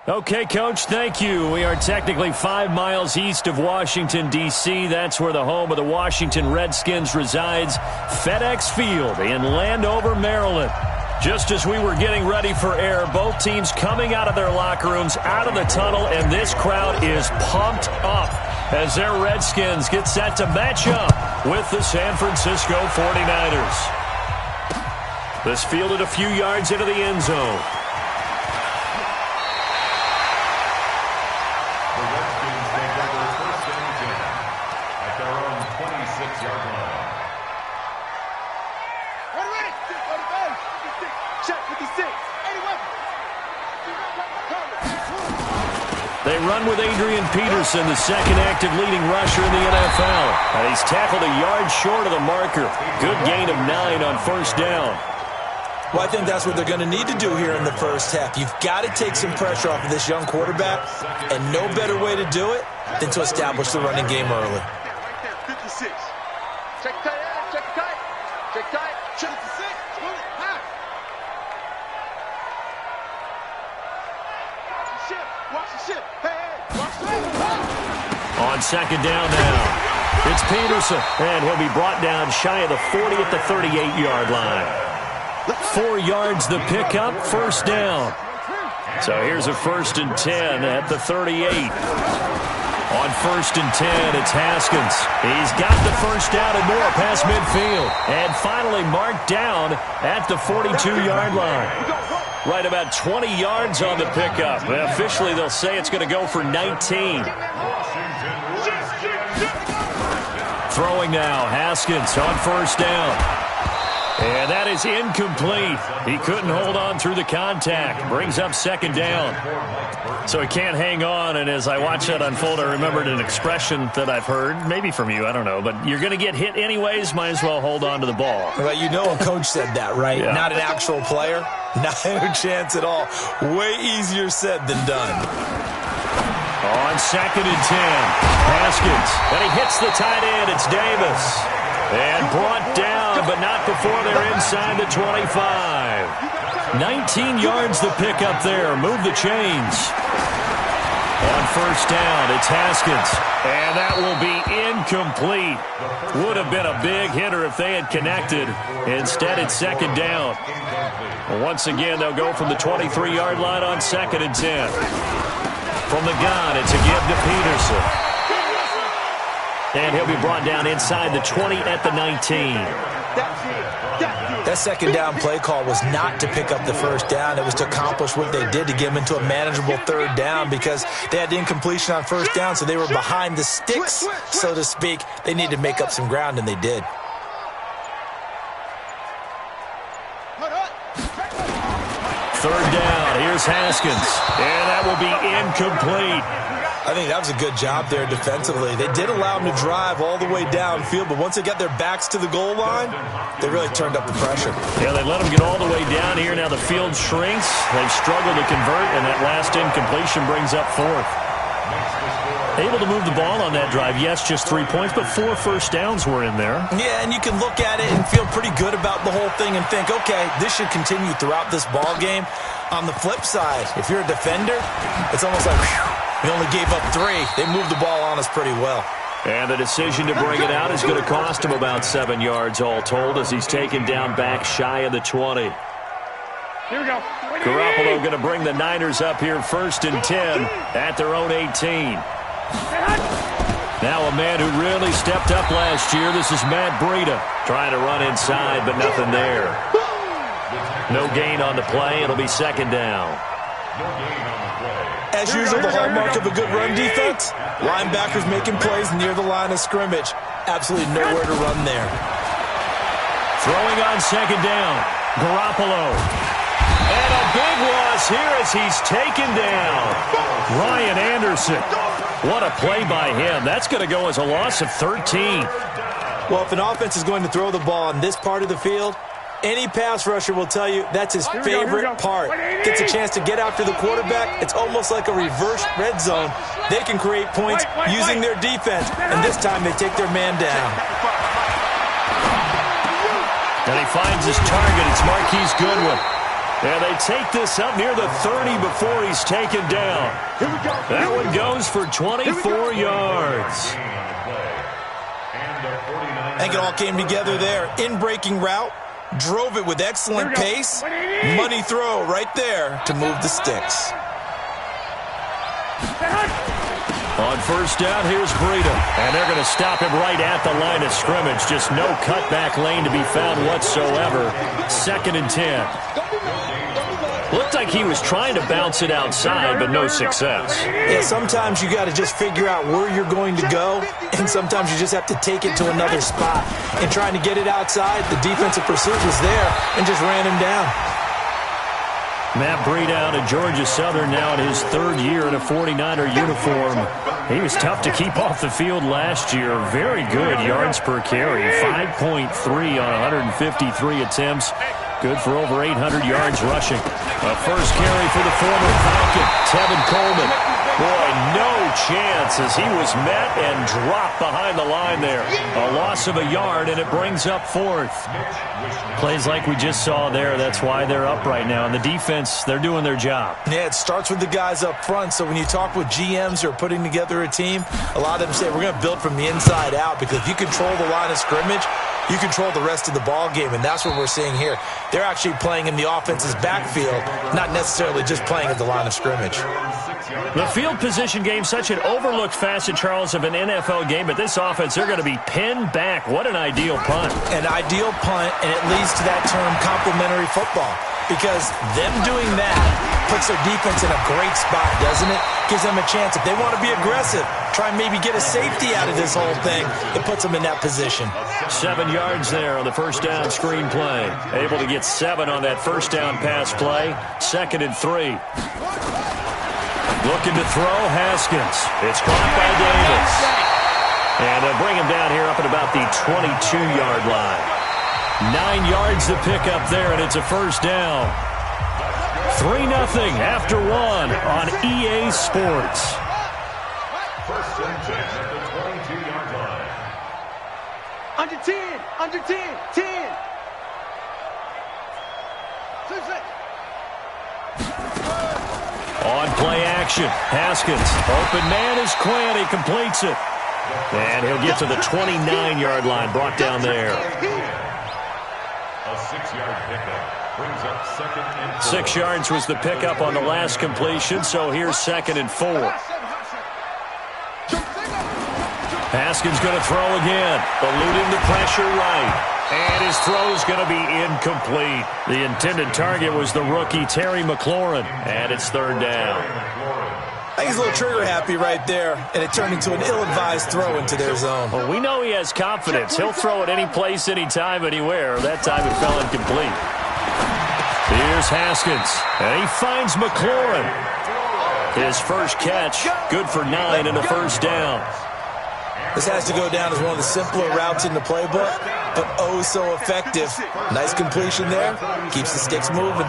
Okay, Coach, thank you. We are technically 5 miles east of Washington, D.C. That's where the home of the Washington Redskins resides, FedEx Field in Landover, Maryland. Just as we were getting ready for air, both teams coming out of their locker rooms, out of the tunnel, and this crowd is pumped up as their Redskins get set to match up with the San Francisco 49ers. This fielded a few yards into the end zone. They run with Adrian Peterson, the second active leading rusher in the NFL. And he's tackled a yard short of the marker. Good gain of 9 on first down. Well, I think that's what they're going to need to do here in the first half. You've got to take some pressure off of this young quarterback, and no better way to do it than to establish the running game early. Right there, 56. Check tight, check tight, check tight, check the 6, pull it, high. Watch the ship, hey, watch the ship. On second down now, it's Peterson, and he'll be brought down shy of the 40 at the 38-yard line. 4 yards the pickup, first down. So here's a 1st and 10 at the 38. On 1st and 10, it's Haskins. He's got the first down and more past midfield. And finally marked down at the 42-yard line. Right about 20 yards on the pickup. Officially, they'll say it's going to go for 19. Throwing now, Haskins on first down. And that is incomplete. He couldn't hold on through the contact. Brings up second down. So he can't hang on, and as I watch that unfold, I remembered an expression that I've heard, maybe from you, I don't know, but you're going to get hit anyways, might as well hold on to the ball. Well, you know a coach said that, right? Yeah. Not an actual player. Not a chance at all. Way easier said than done. On second and 10, Haskins. And he hits the tight end. It's Davis. And brought down, but not before they're inside the 25. 19 yards the pickup there. Move the chains. On first down, it's Haskins. And that will be incomplete. Would have been a big hitter if they had connected. Instead, it's second down. Once again, they'll go from the 23-yard line on second and 10. From the gun, it's a give to Peterson. And he'll be brought down inside the 20 at the 19. That second down play call was not to pick up the first down. It was to accomplish what they did to get them into a manageable third down because they had the incompletion on first down, so they were behind the sticks, so to speak. They needed to make up some ground, and they did. Third down. Here's Haskins. And that will be incomplete. I think that was a good job there defensively. They did allow them to drive all the way downfield, but once they got their backs to the goal line, they really turned up the pressure. Yeah, they let them get all the way down here. Now the field shrinks. They've struggled to convert, and that last incompletion brings up fourth. Able to move the ball on that drive. Yes, just 3 points, but 4 first downs were in there. Yeah, and you can look at it and feel pretty good about the whole thing and think, okay, this should continue throughout this ball game. On the flip side, if you're a defender, it's almost like, whew, we only gave up 3. They moved the ball on us pretty well. And the decision to bring it out is going to cost him about 7 yards all told as he's taken down back shy of the 20. Here we go. Garoppolo going to bring the Niners up here 1st and 10 at their own 18. Now a man who really stepped up last year. This is Matt Breida trying to run inside, but nothing there. No gain on the play. It'll be second down. As usual, the hallmark of a good run defense, linebackers making plays near the line of scrimmage. Absolutely nowhere to run there. Throwing on second down, Garoppolo. And a big loss here as he's taken down. Ryan Anderson. What a play by him. That's going to go as a loss of 13. Well, if an offense is going to throw the ball on this part of the field, any pass rusher will tell you that's his favorite part. Gets a chance to get after the quarterback. It's almost like a reverse red zone. They can create points using their defense, and this time they take their man down. And he finds his target. It's Marquise Goodwin. And they take this up near the 30 before he's taken down. That one goes for 24 yards. I think it all came together there. In-breaking route, drove it with excellent pace. Money throw right there to move the sticks. On first down, here's Breida. And they're going to stop him right at the line of scrimmage. Just no cutback lane to be found whatsoever. 2nd and 10. Looked like he was trying to bounce it outside, but no success. Yeah, sometimes you got to just figure out where you're going to go, and sometimes you just have to take it to another spot. And trying to get it outside, the defensive pursuit was there and just ran him down. Matt Breida out of Georgia Southern now in his 3rd year in a 49er uniform. He was tough to keep off the field last year. Very good yards per carry, 5.3 on 153 attempts. Good for over 800 yards rushing. A first carry for the former Falcon, Tevin Coleman. Boy, no chance as he was met and dropped behind the line there. A loss of a yard, and it brings up 4th. Plays like we just saw there. That's why they're up right now. And the defense, they're doing their job. Yeah, it starts with the guys up front. So when you talk with GMs who are putting together a team, a lot of them say, we're going to build from the inside out, because if you control the line of scrimmage, you control the rest of the ball game, and that's what we're seeing here. They're actually playing in the offense's backfield, not necessarily just playing at the line of scrimmage. The field position game, such an overlooked facet, Charles, of an NFL game, but this offense, they're going to be pinned back. What an ideal punt. An ideal punt, and it leads to that term complementary football, because them doing that puts their defense in a great spot, doesn't it? Gives them a chance. If they want to be aggressive, try and maybe get a safety out of this whole thing, it puts them in that position. 7 yards there on the first down screen play. Able to get 7 on that first down pass play. 2nd and 3. Looking to throw, Haskins. It's caught by Davis. And they'll bring him down here up at about the 22-yard line. 9 yards to pick up there, and it's a first down. 3-0 after 1 on EA Sports. First and 10 at the 22-yard line. Under 10, under 10, 10. On play action, Haskins. Open man is Quinn. He completes it. And he'll get to the 29-yard line, brought down there. A 6-yard pickup brings up 2nd and 4. 6 yards was the pickup on the last completion, so here's 2nd and 4. Haskins going to throw again, eluding the pressure right. And his throw is going to be incomplete. The intended target was the rookie Terry McLaurin, and it's 3rd down. I think he's a little trigger happy right there, and it turned into an ill-advised throw into their zone. Well, we know he has confidence. He'll throw it any place, anytime, anywhere. That time it fell incomplete. Here's Haskins, and he finds McLaurin. His first catch, good for 9 and a first down. This has to go down as one of the simpler routes in the playbook, but oh so effective. Nice completion there. Keeps the sticks moving.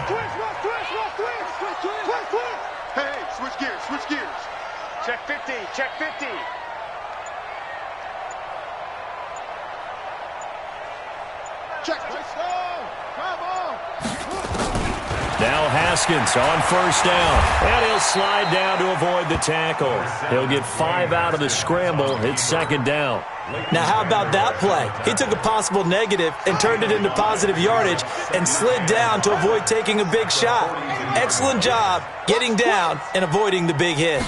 Hey, switch gears, switch gears. Check 50, check 50. Check, nice go. Come on. Now Haskins on first down, and he'll slide down to avoid the tackle. He'll get 5 out of the scramble. It's 2nd down. Now how about that play? He took a possible negative and turned it into positive yardage and slid down to avoid taking a big shot. Excellent job getting down and avoiding the big hit.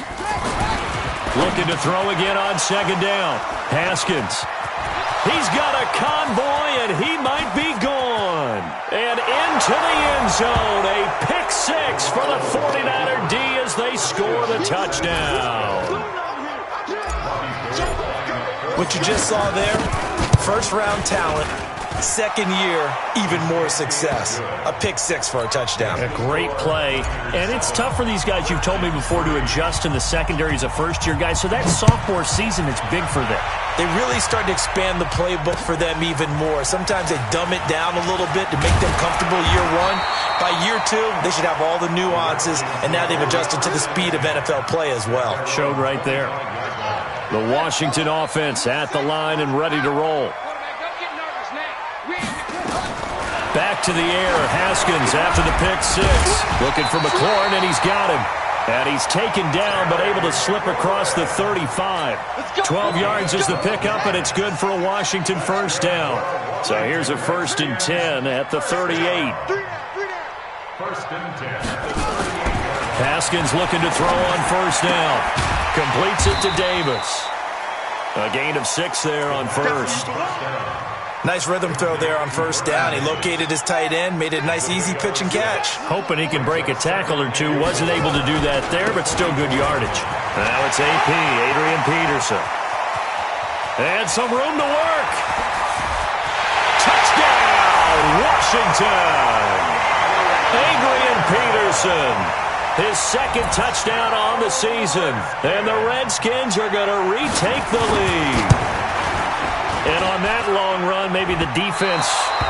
Looking to throw again on 2nd down. Haskins. He's got a convoy, and he might be gone. And into the end zone, a pick 6 for the 49er D as they score the touchdown. What you just saw there, first-round talent, 2nd year, even more success. A pick 6 for a touchdown. A great play, and it's tough for these guys, you've told me before, to adjust in the secondary as a first-year guy, so that sophomore season is big for them. They really start to expand the playbook for them even more. Sometimes they dumb it down a little bit to make them comfortable year 1. By year 2, they should have all the nuances, and now they've adjusted to the speed of NFL play as well. Showed right there. The Washington offense at the line and ready to roll. Back to the air. Haskins after the pick six. Looking for McLaurin, and he's got him. And he's taken down, but able to slip across the 35. 12 yards is the pickup, and it's good for a Washington first down. So here's a 1st and 10 at the 38. 1st and 10 at the 38. Haskins looking to throw on first down. Completes it to Davis. A gain of 6 there on first. Nice rhythm throw there on first down. He located his tight end, made it a nice easy pitch and catch. Hoping he can break a tackle or two. Wasn't able to do that there, but still good yardage. Now it's AP, Adrian Peterson. And some room to work. Touchdown, Washington. Adrian Peterson. His 2nd touchdown on the season. And the Redskins are going to retake the lead. And on that long run, maybe the defense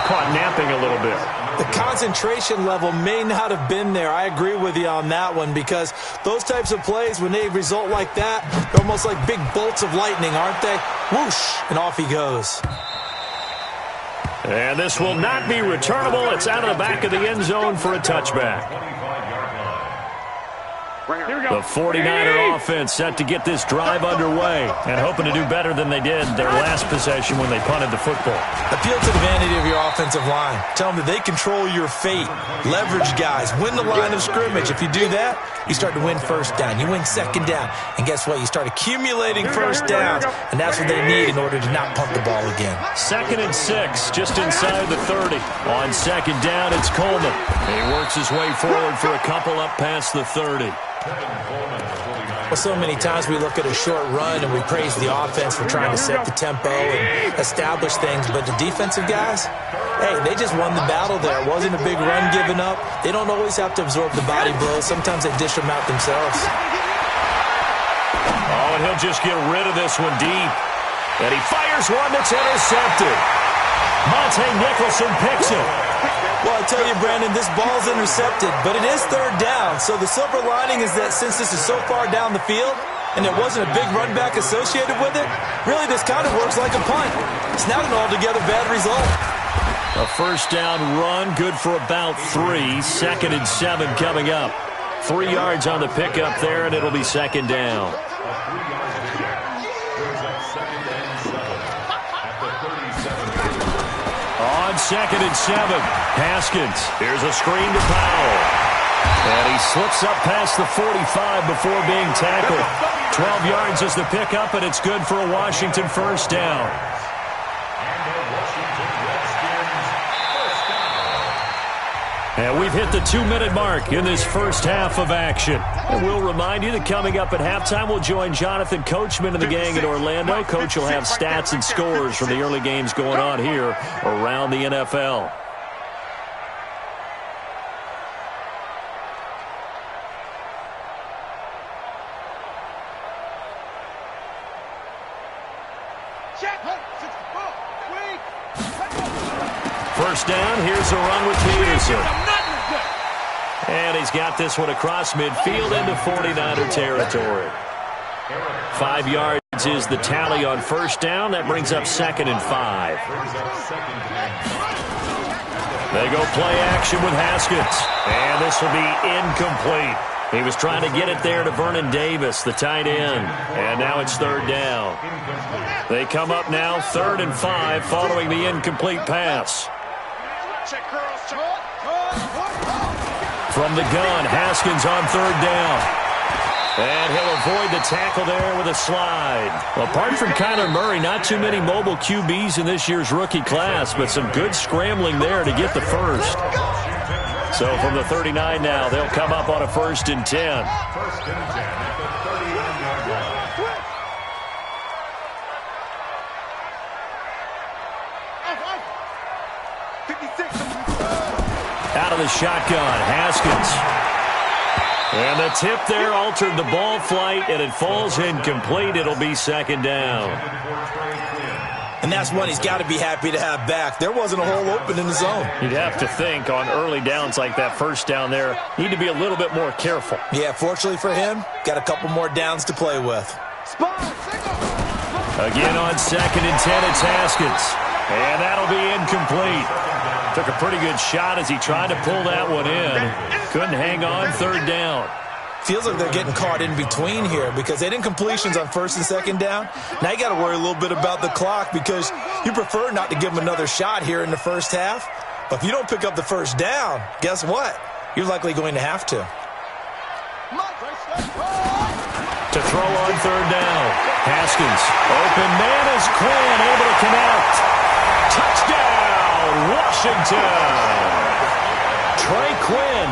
caught napping a little bit. The concentration level may not have been there. I agree with you on that one, because those types of plays, when they result like that, they're almost like big bolts of lightning, aren't they? Whoosh, and off he goes. And this will not be returnable. It's out of the back of the end zone for a touchback. The 49er offense set to get this drive underway and hoping to do better than they did their last possession when they punted the football. Appeal to the vanity of your offensive line. Tell them that they control your fate. Leverage guys. Win the line of scrimmage. If you do that, you start to win first down. You win second down. And guess what? You start accumulating first downs, and that's what they need in order to not punt the ball again. 2nd and 6, just inside the 30. On second down, it's Coleman. He works his way forward for a couple up past the 30. Well, so many times we look at a short run and we praise the offense for trying to set the tempo and establish things, but the defensive guys, hey, they just won the battle there. It wasn't a big run given up. They don't always have to absorb the body blows. Sometimes they dish them out themselves. Oh, and he'll just get rid of this one deep. And he fires one that's intercepted. Monte Nicholson picks it. Well, I tell you, Brandon, this ball's intercepted, but it is 3rd down. So the silver lining is that since this is so far down the field and there wasn't a big run back associated with it, really this kind of works like a punt. It's not an altogether bad result. A first down run, good for about 3. 2nd and 7 coming up. 3 yards on the pickup there, and it'll be 2nd down. On 2nd and 7, Haskins. Here's a screen to Powell. And he slips up past the 45 before being tackled. 12 yards is the pickup, and it's good for a Washington first down. And we've hit the 2-minute mark in this first half of action. And we'll remind you that coming up at halftime, we'll join Jonathan Coachman and the gang in Orlando. Coach will have stats and scores from the early games going on here around the NFL. First down, here's a run with Peterson. And he's got this one across midfield into 49er territory. 5 yards is the tally on first down. That brings up 2nd and 5. They go play action with Haskins. And this will be incomplete. He was trying to get it there to Vernon Davis, the tight end. And now it's 3rd down. They come up now 3rd and 5 following the incomplete pass. From the gun, Haskins on 3rd down. And he'll avoid the tackle there with a slide. Apart from Kyler Murray, not too many mobile QBs in this year's rookie class, but some good scrambling there to get the first. So from the 39 now, they'll come up on a 1st and 10. 1st and 10 at the 39-yard line. Out of the shotgun, Haskins. And the tip there altered the ball flight, and it falls incomplete. It'll be 2nd down. And that's one he's got to be happy to have back. There wasn't a hole open in the zone. You'd have to think on early downs like that first down there, need to be a little bit more careful. Yeah, fortunately for him, got a couple more downs to play with. Again on 2nd and 10, it's Haskins. And that'll be incomplete. Took a pretty good shot as he tried to pull that one in. Couldn't hang on third down. Feels like they're getting caught in between here because they didn't completions on first and second down. Now you got to worry a little bit about the clock because you prefer not to give them another shot here in the first half. But if you don't pick up the first down, guess what? You're likely going to have to. To throw on third down. Haskins. Open man is Quinn, able to connect. Touchdown, Washington. Trey Quinn,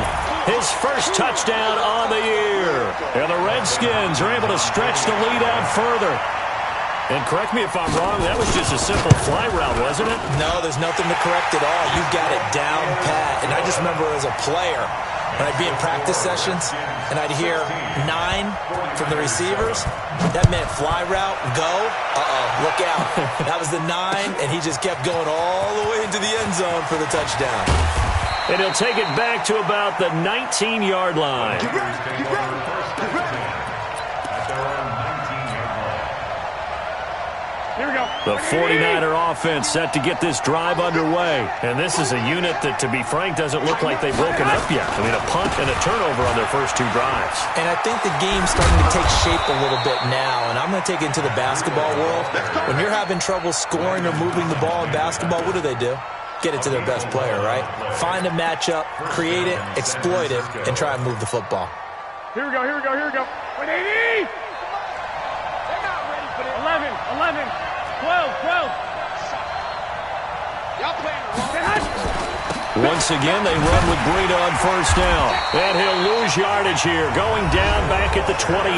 his first touchdown on the year. And the Redskins are able to stretch the lead out further. And correct me if I'm wrong, that was just a simple fly route, wasn't it? No, there's nothing to correct at all. You've got it down pat. And I just remember as a player, when I'd be in practice sessions and I'd hear 9 from the receivers, that meant fly route, go, look out. That was the 9, and he just kept going all the way into the end zone for the touchdown. And he'll take it back to about the 19-yard line. Get ready, get ready, get ready. At their own 19-yard line. Here we go. The 49er offense set to get this drive underway. And this is a unit that, to be frank, doesn't look like they've broken up yet. I mean, a punt and a turnover on their first 2 drives. And I think the game's starting to take shape a little bit now. And I'm going to take it into the basketball world. When you're having trouble scoring or moving the ball in basketball, what do? Get it to their best player, right? Find a matchup, create it, exploit it, and try and move the football. Here we go, here we go, here we go. 180! 11, 11, 12, 12. Y'all playing wrong. Once again, they run with Breida on first down. And he'll lose yardage here, going down back at the 28.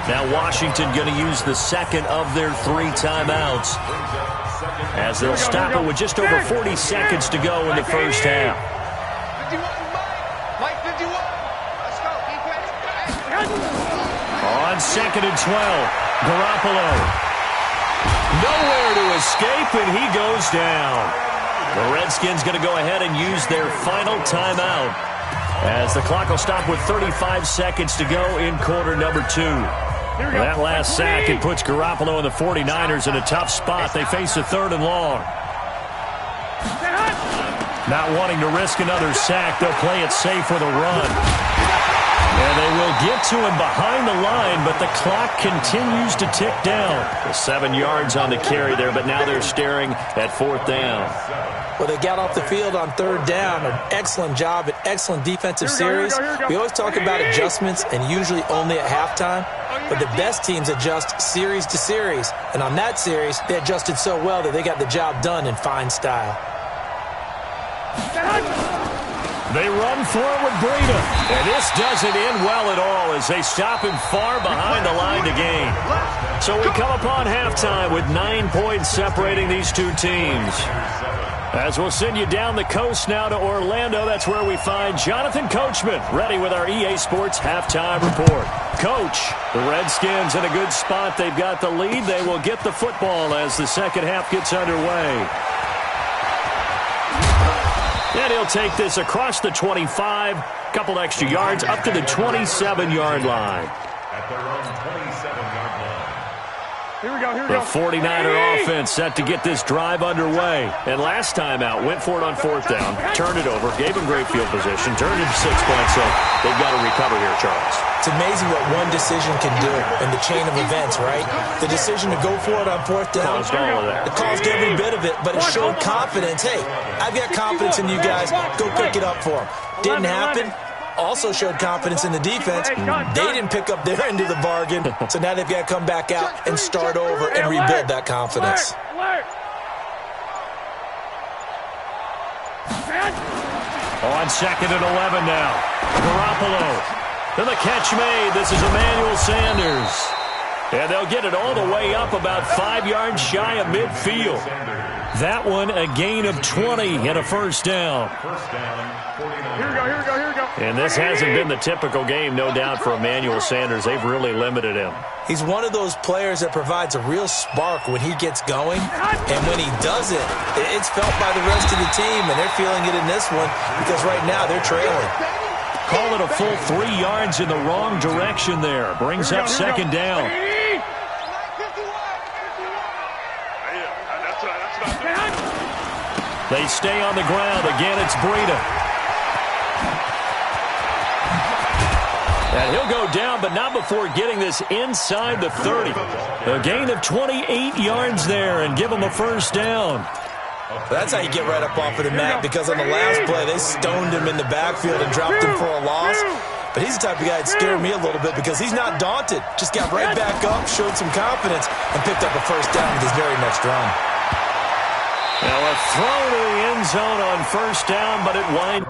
Now Washington going to use the second of their 3 timeouts, as they'll stop it with just over 40 seconds to go in the first half. 51, Mike 51. Let's go. On second and 12, Garoppolo. Nowhere to escape, and he goes down. The Redskins going to go ahead and use their final timeout, as the clock will stop with 35 seconds to go in quarter number 2. That last sack, it puts Garoppolo and the 49ers in a tough spot. They face a 3rd and long. Not wanting to risk another sack, they'll play it safe with a run. And they will get to him behind the line, but the clock continues to tick down. 7 yards on the carry there, but now they're staring at 4th down. Well, they got off the field on 3rd down. An excellent job, an excellent defensive series. We always talk about adjustments, and usually only at halftime. But the best teams adjust series to series. And on that series, they adjusted so well that they got the job done in fine style. They run for it with Breida. And this doesn't end well at all as they stop him far behind the line to gain. So we come upon halftime with 9 points separating these 2 teams. As we'll send you down the coast now to Orlando, that's where we find Jonathan Coachman, ready with our EA Sports halftime report. Coach, the Redskins in a good spot. They've got the lead. They will get the football as the second half gets underway. And he'll take this across the 25, couple extra yards, up to the 27-yard line. At their own 27-yard line. Here we go, here we The go. 49er offense set to get this drive underway. And last time out, went for it on 4th down, turned it over, gave them great field position, turned it 6 points, so they've got to recover here, Charles. It's amazing what one decision can do in the chain of events, right? The decision to go for it on 4th down. Caused all of that. It caused every bit of it, but it showed confidence. Hey, I've got confidence in you guys. Go pick it up for them. Didn't happen. Also showed confidence in the defense. They didn't pick up their end of the bargain, so now they've got to come back out and start over and rebuild that confidence. On second and 11 now. Garoppolo. And the catch made. This is Emmanuel Sanders. And they'll get it all the way up about 5 yards shy of midfield. That one a gain of 20 and a first down. First down, 49. Here we go, here we go, here we go. And this hasn't been the typical game, no doubt, for Emmanuel Sanders. They've really limited him. He's one of those players that provides a real spark when he gets going. And when he does it, it's felt by the rest of the team, and they're feeling it in this one because right now they're trailing. Call it a full 3 yards in the wrong direction there. Brings up second down. They stay on the ground. Again, it's Breida. And he'll go down, but not before getting this inside the 30. A gain of 28 yards there and give him a first down. That's how you get right up off of the mat, because on the last play, they stoned him in the backfield and dropped him for a loss. But he's the type of guy that scared me a little bit because he's not daunted. Just got right back up, showed some confidence, and picked up a first down with his very next run. Now a throw to the end zone on first down, but it winds.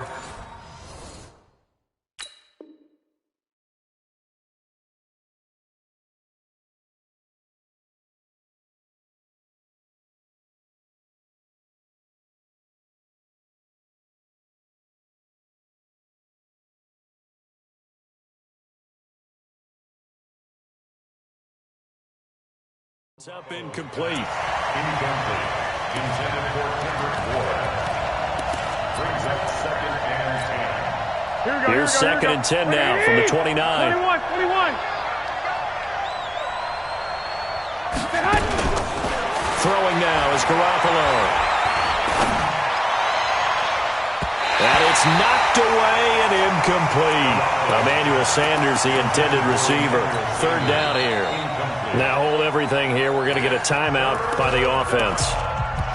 It's up incomplete. Incomplete. Intended for Kendrick Ward. Brings up second and 10. Here's second and 10 now from the 29. 21. Throwing now is Garoppolo. And it's knocked away and incomplete. Emmanuel Sanders, the intended receiver. Third down here. Now hold everything here. We're going to get a timeout by the offense.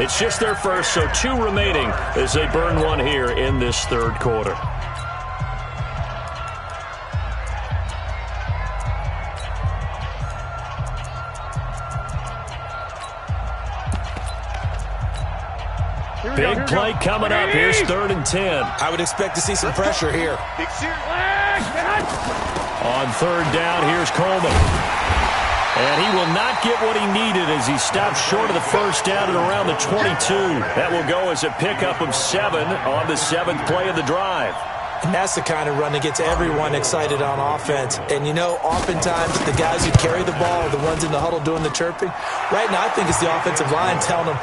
It's just their first, so 2 remaining as they burn 1 here in this third quarter. Big play coming up. Here's third and 10. I would expect to see some pressure here. On third down, here's Coleman. And he will not get what he needed as he stops short of the first down at around the 22. That will go as a pickup of 7 on the 7th play of the drive. And that's the kind of run that gets everyone excited on offense. And, you know, oftentimes the guys who carry the ball are the ones in the huddle doing the chirping. Right now, I think it's the offensive line telling them,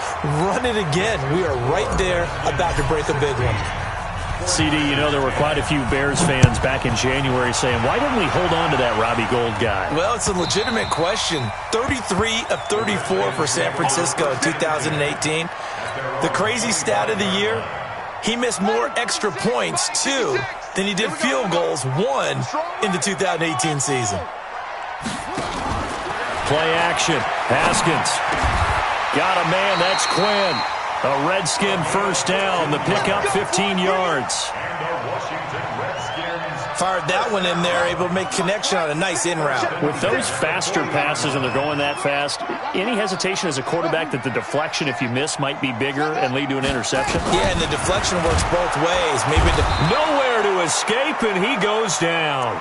run it again. We are right there about to break a big one. CD, you know, there were quite a few Bears fans back in January saying, why didn't we hold on to that Robbie Gould guy? Well, it's a legitimate question. 33 of 34 for San Francisco in 2018. The crazy stat of the year, he missed more extra points, 2, than he did field goals, 1, in the 2018 season. Play action. Haskins. Got a man. That's Quinn. A Redskin first down. The pickup 15 yards. Fired that one in there, able to make connection on a nice in route. With those faster passes and they're going that fast, any hesitation as a quarterback that the deflection, if you miss, might be bigger and lead to an interception? Yeah, and the deflection works both ways. Maybe nowhere to escape, and he goes down.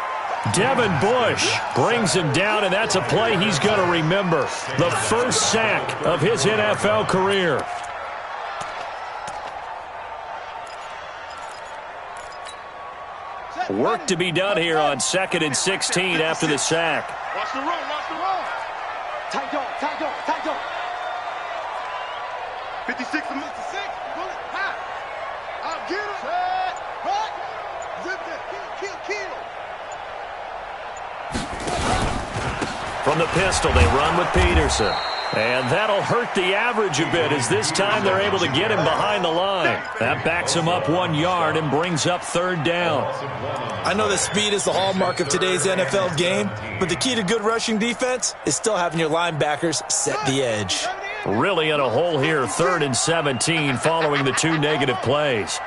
Devin Bush brings him down, and that's a play he's going to remember. The first sack of his NFL career. Work to be done here on 2nd and 16 after the sack. Watch the run, watch the run. Tight dog, tight dog, tight dog. 56 to 6. Bullet, high. I'll get him. Set. Right. Zip that. Kill. From the pistol, they run with Peterson. And that'll hurt the average a bit as this time they're able to get him behind the line. That backs him up 1 yard and brings up third down. I know that speed is the hallmark of today's NFL game, but the key to good rushing defense is still having your linebackers set the edge. Really in a hole here, 3rd and 17 following the 2 negative plays.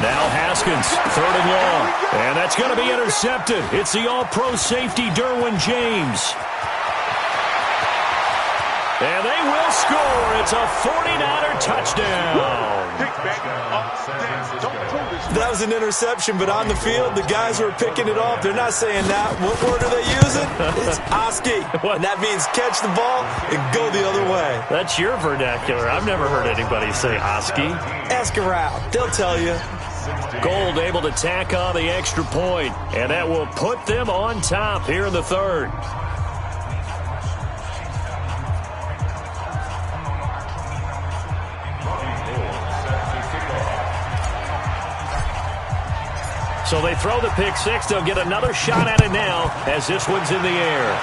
Now Haskins, 3rd and long. And that's going to be intercepted. It's the all-pro safety, Derwin James. And they will score. It's a 49er touchdown. That was an interception, but on the field, the guys who are picking it off, they're not saying that. What word are they using? It's Oski. And that means catch the ball and go the other way. That's your vernacular. I've never heard anybody say Oski. Ask around. They'll tell you. Gould able to tack on the extra point, and that will put them on top here in the 3rd. So they throw the pick 6. They'll get another shot at it now as this one's in the air.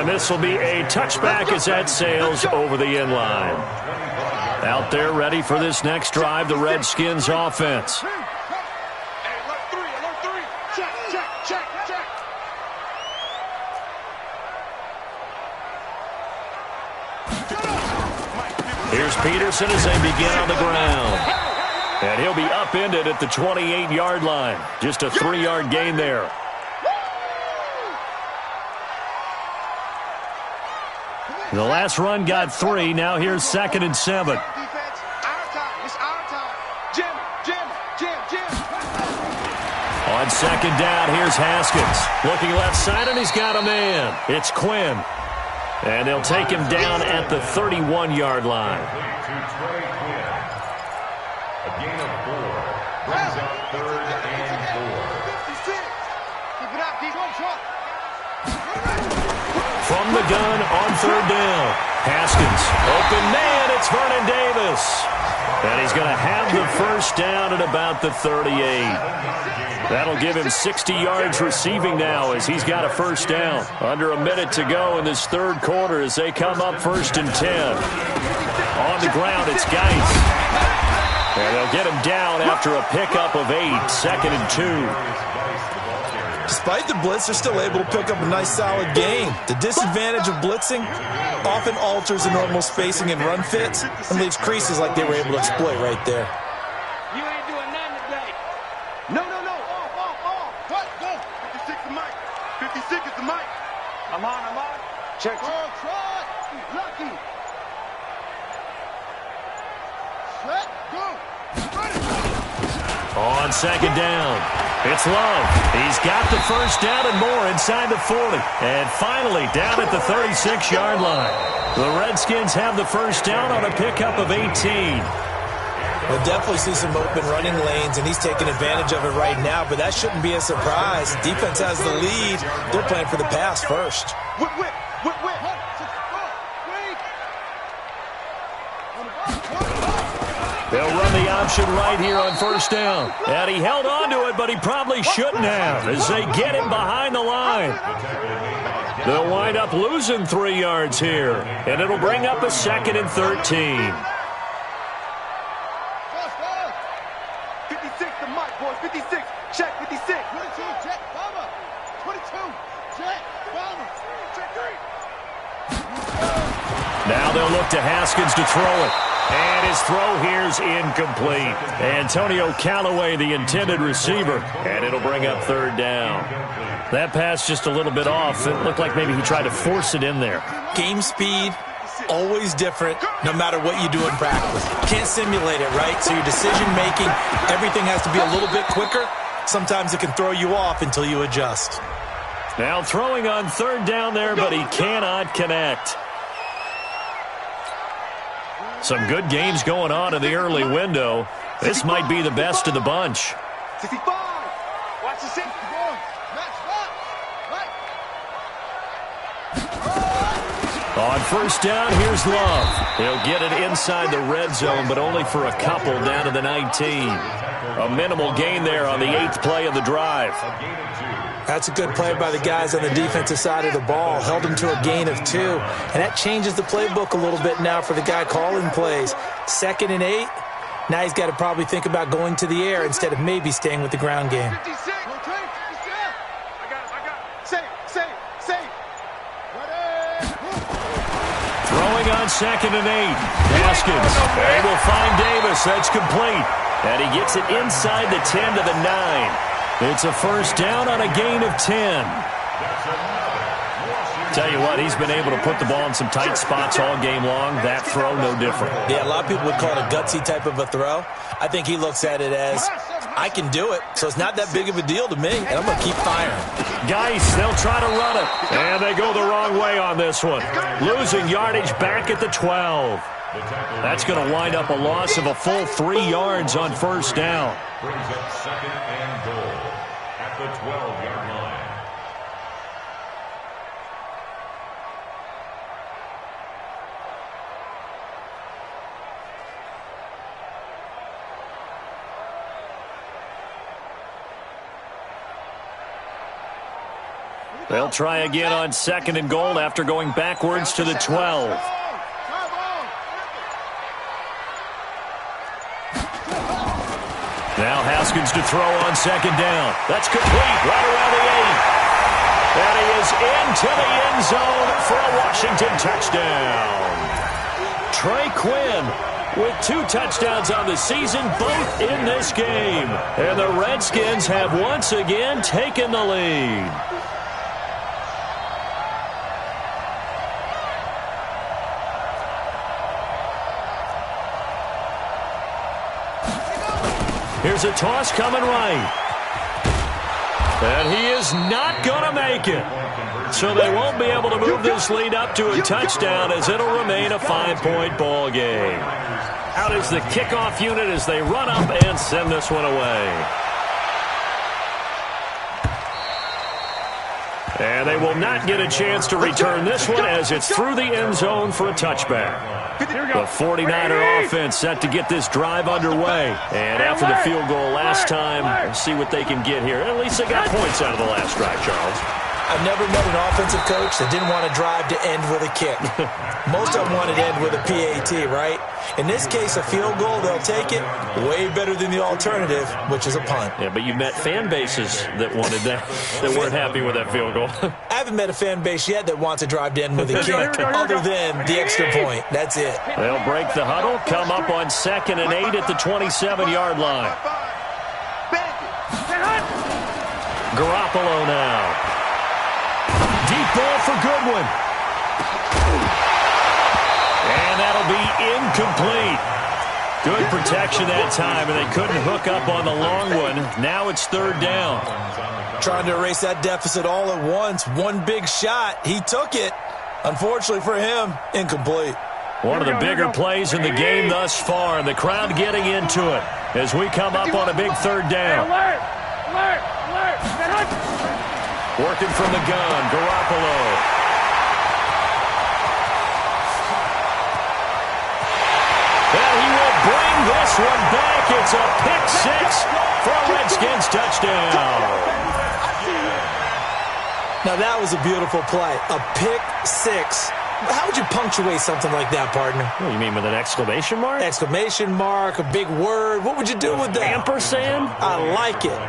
And this will be a touchback as that sails over the end line. Out there ready for this next drive, the Redskins offense. Here's Peterson as they begin on the ground. And he'll be upended at the 28-yard line. Just a 3-yard gain there. The last run got 3. Now here's 2nd and 7. On 2nd down, here's Haskins. Looking left side, and he's got a man. It's Quinn. And they'll take him down at the 31-yard line. A gain of 4. Brings up 3rd and 4. From the gun on 3rd down. Haskins, open man, it's Vernon Davis. And he's going to have the first down at about the 38. That'll give him 60 yards receiving now as he's got a first down. Under a minute to go in this 3rd quarter as they come up 1st and 10. On the ground, it's Geis. And they'll get him down after a pickup of 8, 2nd and 2. Despite the blitz, they're still able to pick up a nice, solid gain. The disadvantage of blitzing often alters the normal spacing and run fits and leaves creases like they were able to exploit right there. You ain't doing nothing today. No. Off. What? Go. 56 is the mic. 56 is the mic. I'm on. Check. Oh, try. Lucky. Set. Go. On 2nd down, it's Love. He's got the first down and more inside the 40. And finally down at the 36-yard line. The Redskins have the first down on a pickup of 18. We'll definitely see some open running lanes, and he's taking advantage of it right now, but that shouldn't be a surprise. Defense has the lead. They're playing for the pass first. Whip. They'll run the option right here on 1st down. And he held on to it, but he probably shouldn't have as they get him behind the line. They'll wind up losing 3 yards here, and it'll bring up a 2nd and 13. 56, the mic, boys. 56. Check, 56. 22, check, bomber. 22, check, bomber. Check 3. Now they'll look to Haskins to throw it. And his throw here's incomplete. Antonio Callaway, the intended receiver. And it'll bring up 3rd down. That pass just a little bit off. It looked like maybe he tried to force it in there. Game speed, always different, no matter what you do in practice. Can't simulate it, right? So your decision-making, everything has to be a little bit quicker. Sometimes it can throw you off until you adjust. Now throwing on 3rd down there, but he cannot connect. Some good games going on in the early window. This might be the best of the bunch. 65. Watch the 6. On 1st down, here's Love. He'll get it inside the red zone, but only for a couple down to the 19. A minimal gain there on the 8th play of the drive. That's a good play by the guys on the defensive side of the ball. Held him to a gain of 2. And that changes the playbook a little bit now for the guy calling plays. 2nd and 8. Now he's got to probably think about going to the air instead of maybe staying with the ground game. 56. I got it. Save. Throwing on 2nd and 8. Haskins. They will find Davis. That's complete. And he gets it inside the 10 to the 9. It's a first down on a gain of 10. Tell you what, he's been able to put the ball in some tight spots all game long. That throw, no different. Yeah, a lot of people would call it a gutsy type of a throw. I think he looks at it as, I can do it, so it's not that big of a deal to me, and I'm going to keep firing. Geis, they'll try to run it. And they go the wrong way on this one. Losing yardage back at the 12. That's going to wind up a loss of a full 3 yards on 1st down. Brings up 2nd and goal at the 12-yard line. They'll try again on 2nd and goal after going backwards to the 12. Now Haskins to throw on 2nd down. That's complete right around the 8. And he is into the end zone for a Washington touchdown. Trey Quinn with 2 touchdowns on the season, both in this game. And the Redskins have once again taken the lead. Here's a toss coming right. And he is not going to make it. So they won't be able to move this lead up to a touchdown as it'll remain a 5-point ball game. Out is the kickoff unit as they run up and send this one away. And they will not get a chance to return this one as it's through the end zone for a touchback. The 49er offense set to get this drive underway. And after the field goal last time, let's see what they can get here. At least they got points out of the last drive, Charles. I've never met an offensive coach that didn't want to drive to end with a kick. Most of them wanted to end with a PAT, right? In this case, a field goal, they'll take it. Way better than the alternative, which is a punt. Yeah, but you've met fan bases that wanted that, that weren't happy with that field goal. I haven't met a fan base yet that wants to drive to end with a kick, other than the extra point. That's it. They'll break the huddle, come up on 2nd and 8 at the 27-yard line. Garoppolo now. Deep ball for Goodwin. And that'll be incomplete. Good protection that time, and they couldn't hook up on the long one. Now it's 3rd down. Trying to erase that deficit all at once. One big shot. He took it. Unfortunately for him, incomplete. One of the bigger plays in the game thus far, and the crowd getting into it as we come up on a big 3rd down. Working from the gun, Garoppolo. And he will bring this one back. It's a pick 6 for a Redskins touchdown. Now that was a beautiful play. A pick 6. How would you punctuate something like that, partner? What do you mean, with an exclamation mark? Exclamation mark, a big word. What would you do with that? Ampersand? I like it.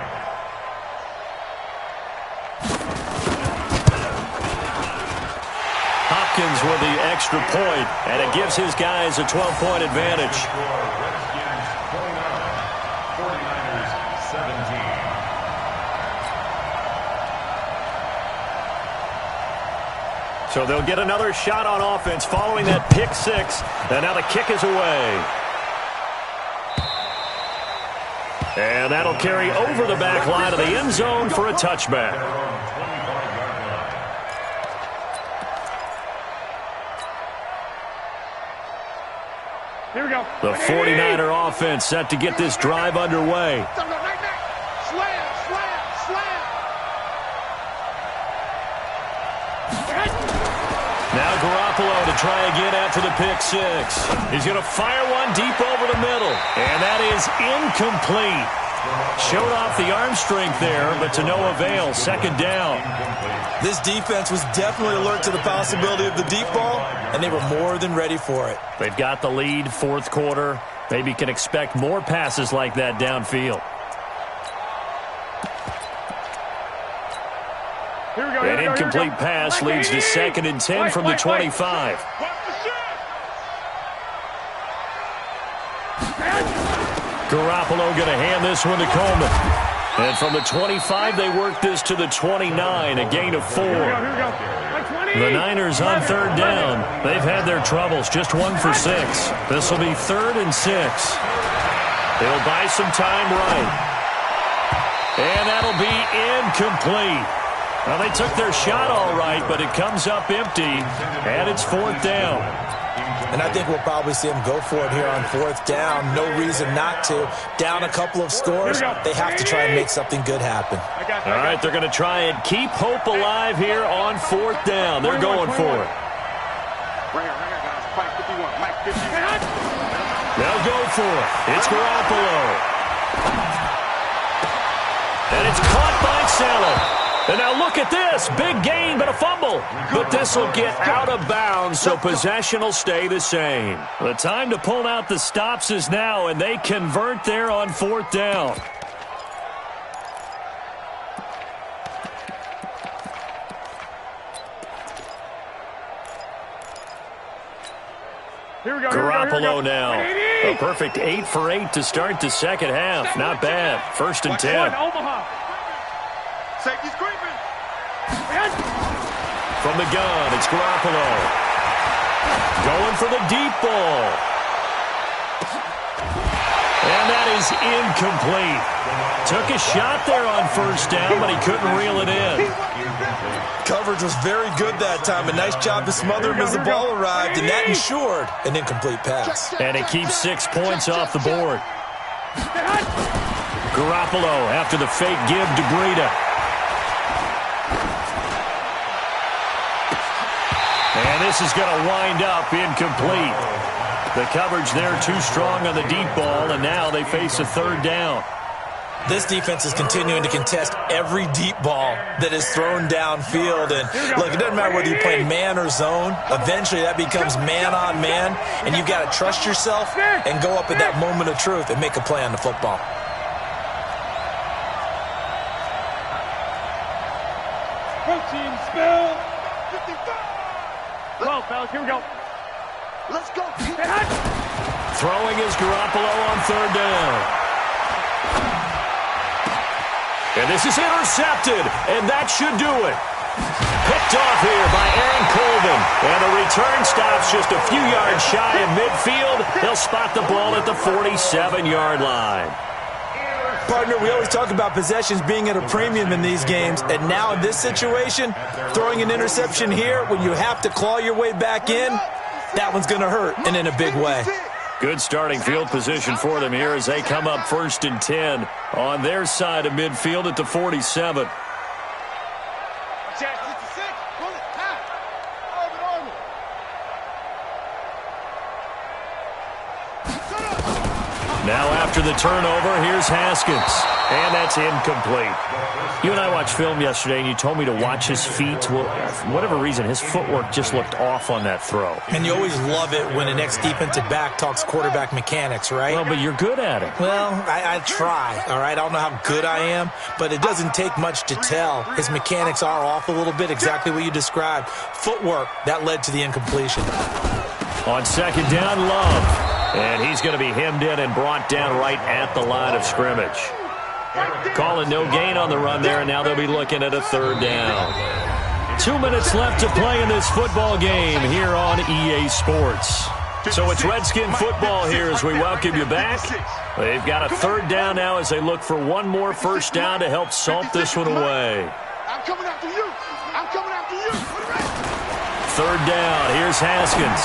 Hopkins with the extra point, and it gives his guys a 12-point advantage. 49ers 17. So they'll get another shot on offense following that pick 6, and now the kick is away. And that'll carry over the back line of the end zone for a touchback. Here we go. The 49er offense set to get this drive underway. Now Garoppolo to try again after the pick 6. He's going to fire one deep over the middle, and that is incomplete. Showed off the arm strength there, but to no avail. 2nd down. This defense was definitely alert to the possibility of the deep ball, and they were more than ready for it. They've got the lead, 4th quarter. Maybe can expect more passes like that downfield. An incomplete pass leads to 2nd and 10 from the 25. Garoppolo going to hand this one to Coleman. And from the 25, they work this to the 29, a gain of 4. The Niners on 3rd down. They've had their troubles, just 1 for 6. This will be 3rd and 6. They'll buy some time right. And that'll be incomplete. Well, they took their shot all right, but it comes up empty, and it's 4th down. And I think we'll probably see them go for it here on 4th down. No reason not to. Down a couple of scores, they have to try and make something good happen. All right, they're going to try and keep hope alive here on 4th down. They're going for it. They'll go for it. It's Garoppolo. And it's caught by Saleh. And now look at this. Big gain, but a fumble. But this will get out of bounds, so possession will stay the same. The time to pull out the stops is now, and they convert there on 4th down. Garoppolo now. A perfect 8 for 8 to start the second half. Not bad. 1st and 10. Safety's creeping. From the gun, it's Garoppolo. Going for the deep ball. And that is incomplete. Took a shot there on 1st down, but he couldn't reel it in. Coverage was very good that time. A nice job to smother him as the ball arrived, and that ensured an incomplete pass. And it keeps 6 points off the board. Garoppolo after the fake give to Breida. And this is going to wind up incomplete. The coverage there too strong on the deep ball, and now they face a 3rd down. This defense is continuing to contest every deep ball that is thrown downfield. And look, it doesn't matter whether you play man or zone. Eventually that becomes man on man, and you've got to trust yourself and go up at that moment of truth and make a play on the football. Protein spill. 55. Well, fellas, here we go. Let's go. Throwing is Garoppolo on 3rd down. And this is intercepted, and that should do it. Picked off here by Aaron Colvin. And the return stops just a few yards shy of midfield. They'll spot the ball at the 47-yard line. Partner, we always talk about possessions being at a premium in these games, and now in this situation, throwing an interception here when you have to claw your way back in, that one's going to hurt, and in a big way. Good starting field position for them here as they come up 1st and 10 on their side of midfield at the 47. Now after the turnover, here's Haskins. And that's incomplete. You and I watched film yesterday, and you told me to watch his feet. Well, for whatever reason, his footwork just looked off on that throw. And you always love it when an ex-defensive back talks quarterback mechanics, right? Well, but you're good at it. Well, I try, all right? I don't know how good I am, but it doesn't take much to tell. His mechanics are off a little bit, exactly what you described. Footwork, that led to the incompletion. On 2nd down, Love. And he's going to be hemmed in and brought down right at the line of scrimmage. Calling no gain on the run there, and now they'll be looking at a 3rd down. 2 minutes left to play in this football game here on EA Sports. So it's Redskin football here as we welcome you back. They've got a 3rd down now as they look for one more 1st down to help salt this one away. I'm coming after you. I'm coming after you. 3rd down. Here's Haskins.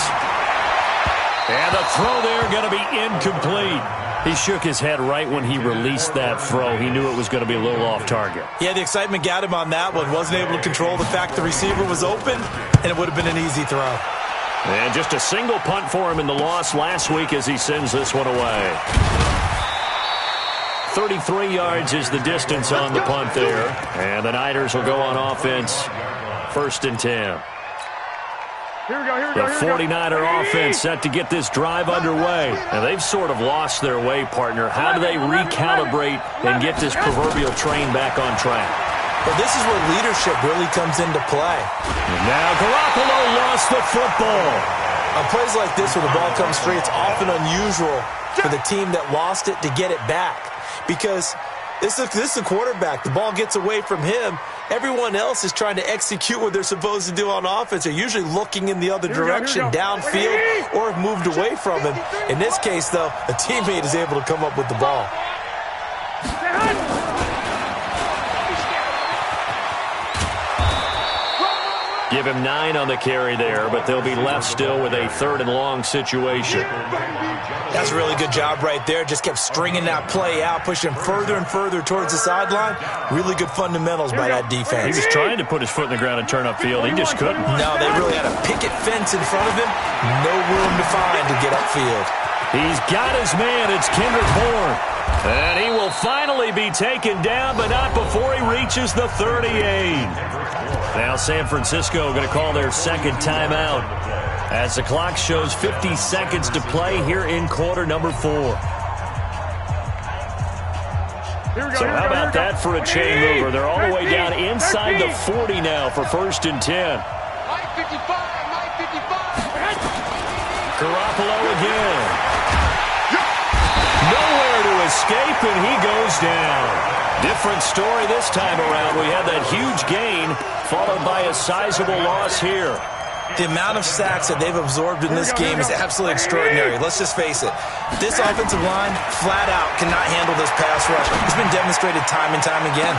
And the throw there going to be incomplete. He shook his head right when he released that throw. He knew it was going to be a little off target. Yeah, the excitement got him on that one. Wasn't able to control the fact the receiver was open, and it would have been an easy throw. And just a single punt for him in the loss last week as he sends this one away. 33 yards is the distance on the punt there. And the Niners will go on offense, 1st and 10. The 49er offense set to get this drive underway. And they've sort of lost their way, partner. How do they recalibrate and get this proverbial train back on track? But this is where leadership really comes into play. And now Garoppolo lost the football. On plays like this where the ball comes free, it's often unusual for the team that lost it to get it back. Because this is the quarterback. The ball gets away from him. Everyone else is trying to execute what they're supposed to do on offense. They're usually looking in the other direction, downfield, or have moved away from him. In this case, though, a teammate is able to come up with the ball. Give him 9 on the carry there, but they'll be left still with a 3rd and long situation. That's a really good job right there. Just kept stringing that play out, pushing him further and further towards the sideline. Really good fundamentals by that defense. He was trying to put his foot in the ground and turn upfield. He just couldn't. No, they really had a picket fence in front of him. No room to find to get upfield. He's got his man. It's Kendrick Bourne. And he will finally be taken down, but not before he reaches the 38. Now San Francisco going to call their second timeout as the clock shows 50 seconds to play here in quarter number 4. So how about that for a chain mover? They're all the way down inside the 40 now for 1st and 10. Garoppolo again. Nowhere to escape, and he goes down. Different story this time around. We had that huge gain, followed by a sizable loss here. The amount of sacks that they've absorbed in this game is absolutely extraordinary. Let's just face it. This offensive line, flat out, cannot handle this pass rush. It's been demonstrated time and time again.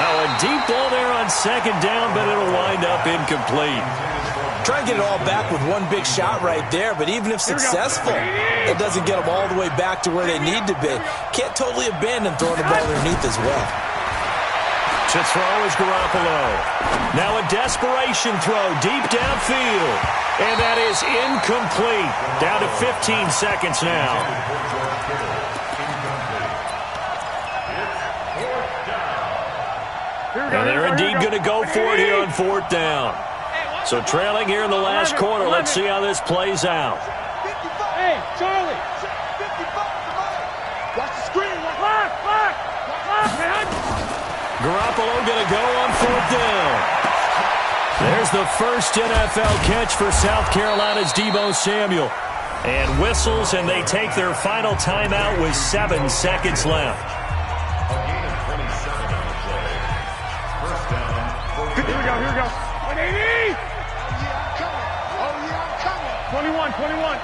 Now a deep ball there on 2nd down, but it'll wind up incomplete. Try and get it all back with one big shot right there, but even if successful, it doesn't get them all the way back to where they need to be. Can't totally abandon throwing the ball underneath as well. To throw is Garoppolo. Now a desperation throw deep downfield. And that is incomplete. Down to 15 seconds now. And they're indeed going to go for it here on 4th down. So trailing here in the last quarter. Let's see how this plays out. Hey, Charlie. Watch the screen. Lock, man. Garoppolo going to go on 4th down. There's the first NFL catch for South Carolina's Deebo Samuel. And whistles, and they take their final timeout with 7 seconds left. Here we go. 180. Oh, yeah, I'm coming. 21.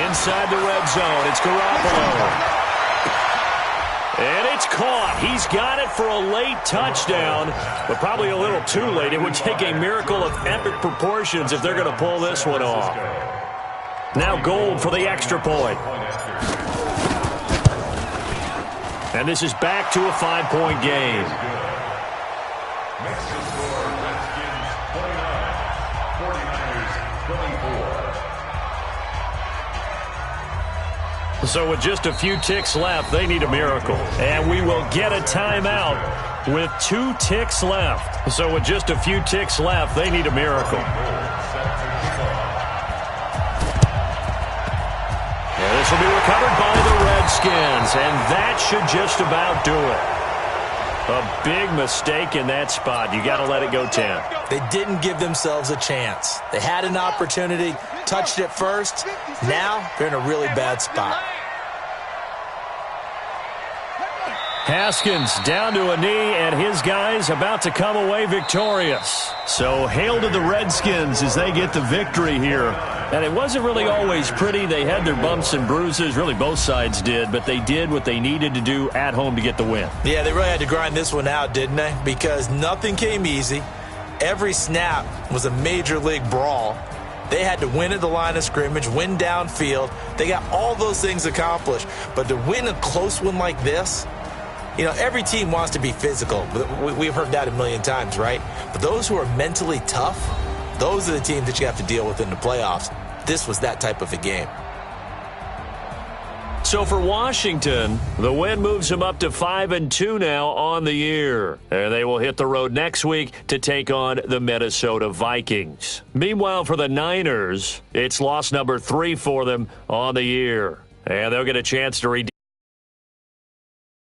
Inside the red zone, it's Garoppolo. And it's caught. He's got it for a late touchdown, but probably a little too late. It would take a miracle of epic proportions if they're going to pull this one off. Now Gold for the extra point. And this is back to a 5-point game. So with just a few ticks left, they need a miracle. And we will get a timeout with 2 ticks left. So with just a few ticks left, they need a miracle. And this will be recovered by the Redskins, and that should just about do it. A big mistake in that spot. You got to let it go 10. They didn't give themselves a chance. They had an opportunity, touched it first. Now they're in a really bad spot. Haskins down to a knee, and his guys about to come away victorious. So hail to the Redskins as they get the victory here. And it wasn't really always pretty. They had their bumps and bruises. Really, both sides did. But they did what they needed to do at home to get the win. Yeah, they really had to grind this one out, didn't they? Because nothing came easy. Every snap was a major league brawl. They had to win at the line of scrimmage, win downfield. They got all those things accomplished. But to win a close one like this, you know, every team wants to be physical. We've heard that a million times, right? But those who are mentally tough, those are the teams that you have to deal with in the playoffs. This was that type of a game. So for Washington, the win moves them up to 5-2 now on the year. And they will hit the road next week to take on the Minnesota Vikings. Meanwhile, for the Niners, it's loss number 3 for them on the year. And they'll get a chance to redeem